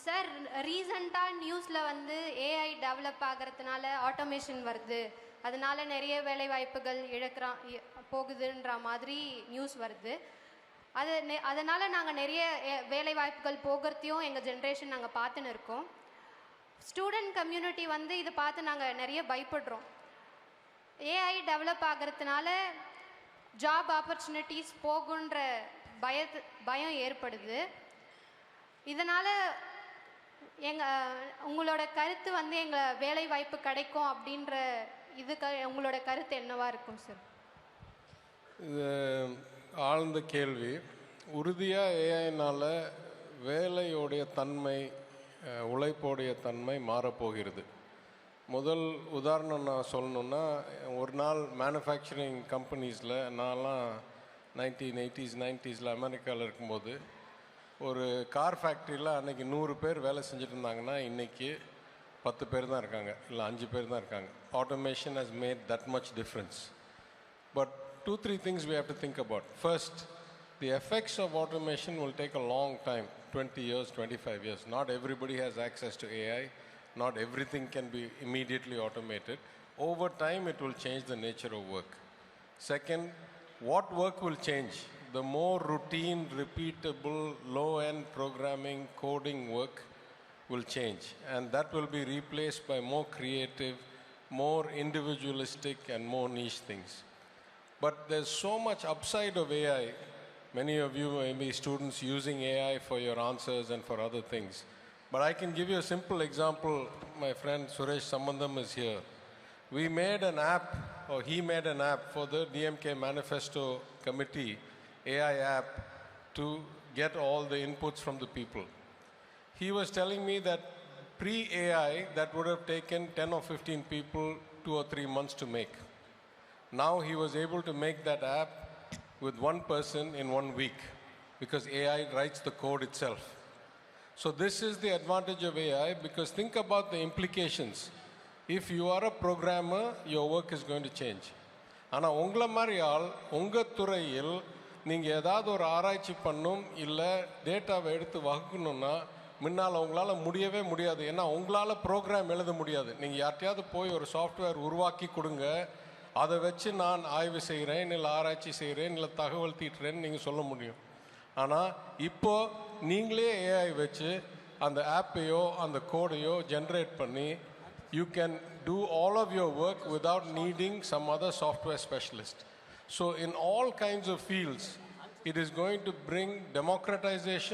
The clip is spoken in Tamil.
சார், ரீசண்டாக நியூஸில் வந்து ஏஐ டெவலப் ஆகிறதுனால ஆட்டோமேஷன் வருது, அதனால நிறைய வேலை வாய்ப்புகள் போகுதுன்ற மாதிரி நியூஸ் வருது. அதனால் நாங்கள் நிறைய வேலை வாய்ப்புகள் போகிறதையும் எங்கள் ஜென்ரேஷன் நாங்கள் பார்த்துன்னு இருக்கோம். ஸ்டூடெண்ட் கம்யூனிட்டி வந்து இதை பார்த்து நாங்கள் நிறைய பயப்படுறோம். ஏஐ டெவலப் ஆகிறதுனால ஜாப் ஆப்பர்ச்சுனிட்டிஸ் போகுன்ற பயம் ஏற்படுது. இதனால் உங்களோட கருத்து வந்து எங்கள் வேலை வாய்ப்பு கிடைக்கும் அப்படின்ற உங்களோட கருத்து என்னவா இருக்கும் சார்? இது ஆழ்ந்த கேள்வி. உறுதியாக ஏஐனால் வேலையோடைய தன்மை, உழைப்போடைய தன்மை மாறப்போகிறது. முதல் உதாரணம் நான் சொல்லணுன்னா, ஒரு நாள் மேனுஃபேக்சரிங் கம்பெனிஸில் நான்லாம் 1980s 90s அமெரிக்காவில் இருக்கும்போது ஒரு கார் ஃபேக்ட்ரியில் அன்றைக்கி 100 பேர் வேலை செஞ்சுட்டு இருந்தாங்கன்னா இன்றைக்கி 10 பேர் தான் இருக்காங்க, இல்லை 5 பேர் தான் இருக்காங்க. Automation has made that much difference. But 2-3 things we have to think about. First, the effects of automation will take a long time, 20 years, 25 years. Not everybody has access to AI. Not everything can be immediately automated. Over time, it will change the nature of work. Second, what work will change? The more routine, repeatable, low-end programming, coding work will change. And that will be replaced by more creative, more individualistic, and more niche things. But there's so much upside of AI. Many of you may be students using AI for your answers and for other things. But I can give you a simple example. My friend Suresh Sambandam is here. We made an app, or he made an app for the DMK Manifesto Committee, AI app, to get all the inputs from the people. He was telling me that pre-AI, that would have taken 10 or 15 people 2 or 3 months to make. Now he was able to make that app with one person in 1 week because AI writes the code itself. So this is the advantage of AI, because think about the implications. If you are a programmer, your work is going to change. ஆனால் உங்களை மாதிரி ஆள் உங்கள் துறையில் நீங்கள் ஏதாவது ஒரு ஆராய்ச்சி பண்ணும், இல்லை டேட்டாவை எடுத்து வகுக்கணுன்னா முன்னால் உங்களால் முடியவே முடியாது. ஏன்னா உங்களால் ப்ரோக்ராம் எழுத முடியாது. நீங்கள் யார்ட்டையாவது போய் ஒரு சாஃப்ட்வேர் உருவாக்கி கொடுங்க, அதை வச்சு நான் ஆய்வு செய்கிறேன், இல்லை ஆராய்ச்சி செய்கிறேன், இல்லை தகவல் தீட்டுறேன்னு நீங்கள் சொல்ல முடியும். ஆனால் இப்போது நீங்களே ஏஐ வச்சு அந்த ஆப்பையோ அந்த கோடையோ ஜென்ரேட் பண்ணி you can do all of your work without needing some other software specialist. So in all kinds of fields, it is going to bring democratization